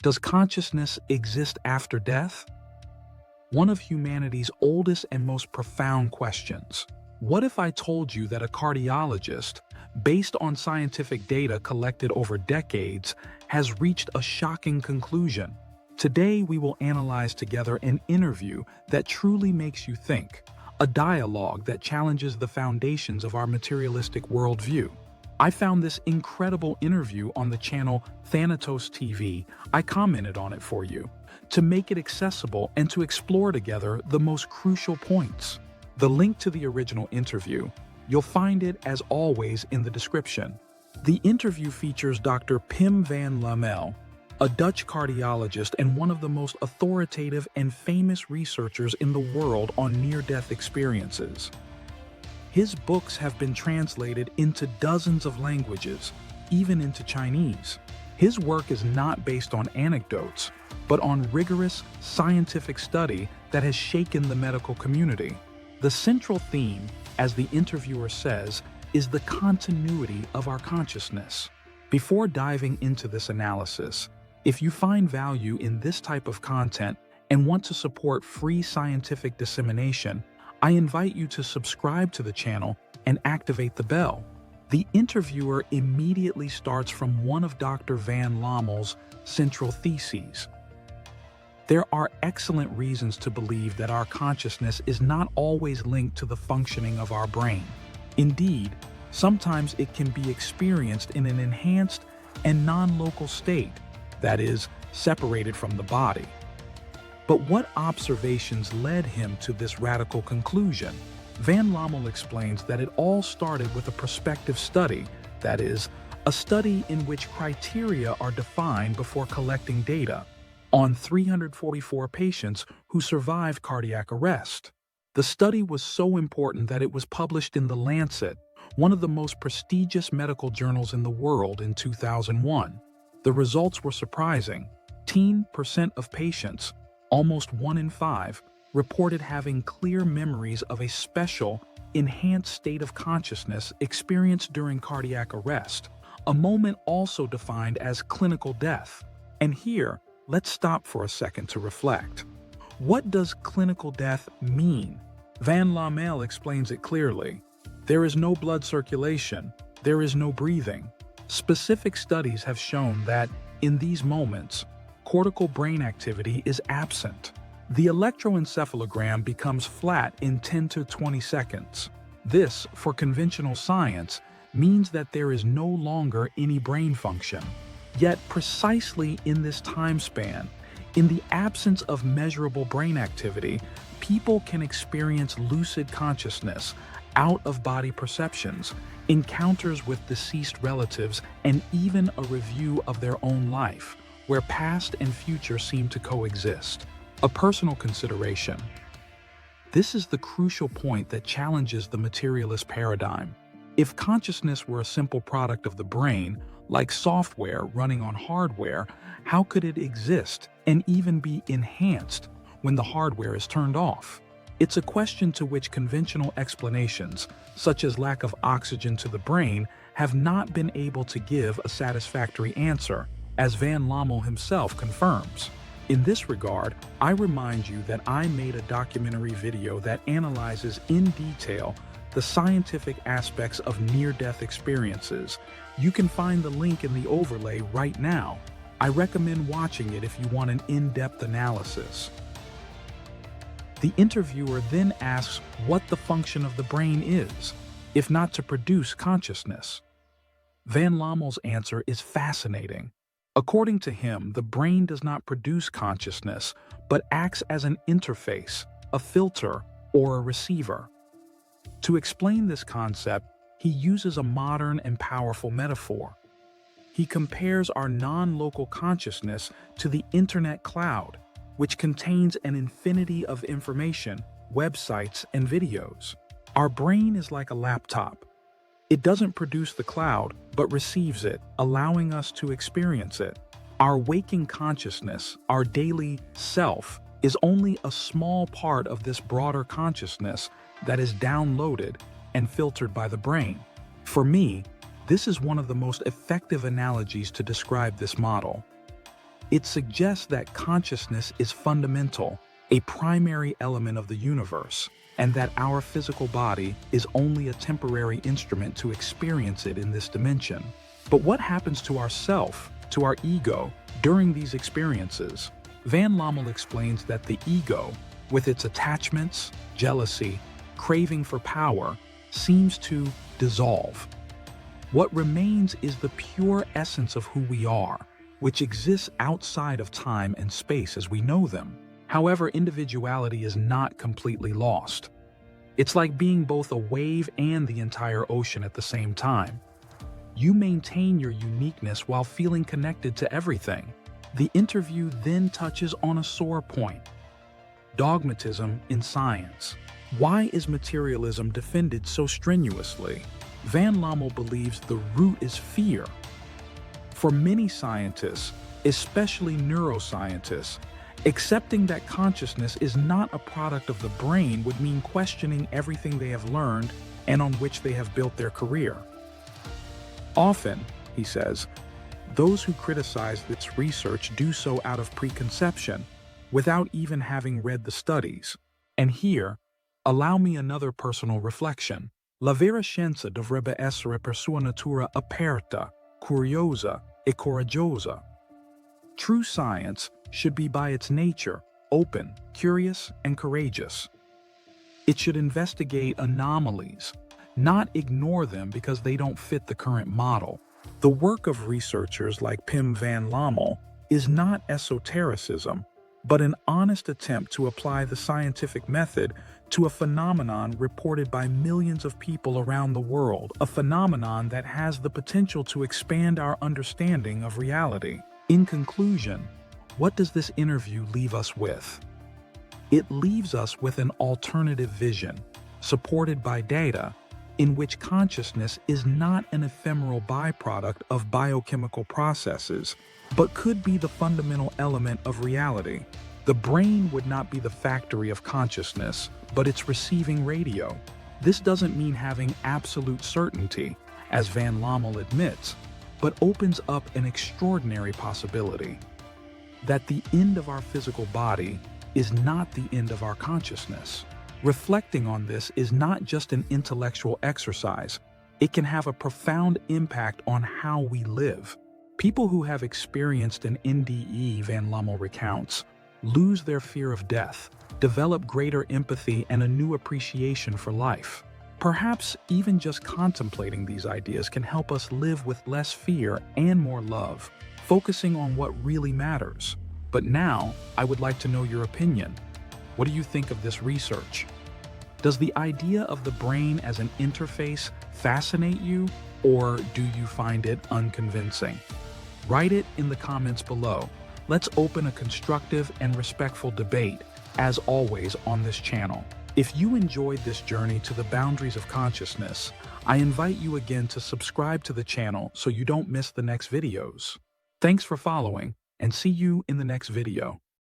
Does consciousness exist after death? One of humanity's oldest and most profound questions. What if I told you that a cardiologist, based on scientific data collected over decades, has reached a shocking conclusion? Today, we will analyze together an interview that truly makes you think, a dialogue that challenges the foundations of our materialistic worldview. I found this incredible interview on the channel Thanatos TV. I commented on it for you, to make it accessible and to explore together the most crucial points. The link to the original interview, you'll find it as always in the description. The interview features Dr. Pim van Lommel, a Dutch cardiologist and one of the most authoritative and famous researchers in the world on near-death experiences. His books have been translated into dozens of languages, even into Chinese. His work is not based on anecdotes, but on rigorous scientific study that has shaken the medical community. The central theme, as the interviewer says, is the continuity of our consciousness. Before diving into this analysis, if you find value in this type of content and want to support free scientific dissemination, I invite you to subscribe to the channel and activate the bell. The interviewer immediately starts from one of Dr. van Lommel's central theses. There are excellent reasons to believe that our consciousness is not always linked to the functioning of our brain. Indeed, sometimes it can be experienced in an enhanced and non-local state, that is, separated from the body. But what observations led him to this radical conclusion? Van Lommel explains that it all started with a prospective study, that is, a study in which criteria are defined before collecting data, on 344 patients who survived cardiac arrest. The study was so important that it was published in the Lancet, one of the most prestigious medical journals in the world, in 2001. The results were surprising. 10% of patients, almost 1 in 5, reported having clear memories of a special, enhanced state of consciousness experienced during cardiac arrest, a moment also defined as clinical death. And here, let's stop for a second to reflect. What does clinical death mean? Van Lommel explains it clearly. There is no blood circulation, there is no breathing. Specific studies have shown that, in these moments, cortical brain activity is absent. The electroencephalogram becomes flat in 10 to 20 seconds. This, for conventional science, means that there is no longer any brain function. Yet precisely in this time span, in the absence of measurable brain activity, people can experience lucid consciousness, out-of-body perceptions, encounters with deceased relatives, and even a review of their own life, where past and future seem to coexist. A personal consideration. This is the crucial point that challenges the materialist paradigm. If consciousness were a simple product of the brain, like software running on hardware, how could it exist and even be enhanced when the hardware is turned off? It's a question to which conventional explanations, such as lack of oxygen to the brain, have not been able to give a satisfactory answer, as Van Lommel himself confirms. In this regard, I remind you that I made a documentary video that analyzes in detail the scientific aspects of near-death experiences. You can find the link in the overlay right now. I recommend watching it if you want an in-depth analysis. The interviewer then asks what the function of the brain is, if not to produce consciousness. Van Lommel's answer is fascinating. According to him, the brain does not produce consciousness, but acts as an interface, a filter, or a receiver. To explain this concept, he uses a modern and powerful metaphor. He compares our non-local consciousness to the internet cloud, which contains an infinity of information, websites, and videos. Our brain is like a laptop. It doesn't produce the cloud, but receives it, allowing us to experience it. Our waking consciousness, our daily self, is only a small part of this broader consciousness that is downloaded and filtered by the brain. For me, this is one of the most effective analogies to describe this model. It suggests that consciousness is fundamental, a primary element of the universe, and that our physical body is only a temporary instrument to experience it in this dimension. But what happens to our self, to our ego, during these experiences? Van Lommel explains that the ego, with its attachments, jealousy, craving for power, seems to dissolve. What remains is the pure essence of who we are, which exists outside of time and space as we know them. However, individuality is not completely lost. It's like being both a wave and the entire ocean at the same time. You maintain your uniqueness while feeling connected to everything. The interview then touches on a sore point: dogmatism in science. Why is materialism defended so strenuously? Van Lommel believes the root is fear. For many scientists, especially neuroscientists, accepting that consciousness is not a product of the brain would mean questioning everything they have learned and on which they have built their career. Often, he says, those who criticize this research do so out of preconception, without even having read the studies. And here, allow me another personal reflection. La vera scienza dovrebbe essere per sua natura aperta, curiosa e coraggiosa. True science should be by its nature open, curious, and courageous. It should investigate anomalies, not ignore them because they don't fit the current model. The work of researchers like Pim van Lommel is not esotericism, but an honest attempt to apply the scientific method to a phenomenon reported by millions of people around the world, a phenomenon that has the potential to expand our understanding of reality. In conclusion, what does this interview leave us with? It leaves us with an alternative vision, supported by data, in which consciousness is not an ephemeral byproduct of biochemical processes, but could be the fundamental element of reality. The brain would not be the factory of consciousness, but its receiving radio. This doesn't mean having absolute certainty, as Van Lommel admits, but opens up an extraordinary possibility: that the end of our physical body is not the end of our consciousness. Reflecting on this is not just an intellectual exercise. It can have a profound impact on how we live. People who have experienced an NDE, Van Lommel recounts, lose their fear of death, develop greater empathy and a new appreciation for life. Perhaps even just contemplating these ideas can help us live with less fear and more love, focusing on what really matters. But now, I would like to know your opinion. What do you think of this research? Does the idea of the brain as an interface fascinate you, or do you find it unconvincing? Write it in the comments below. Let's open a constructive and respectful debate, as always on this channel. If you enjoyed this journey to the boundaries of consciousness, I invite you again to subscribe to the channel so you don't miss the next videos. Thanks for following, and see you in the next video.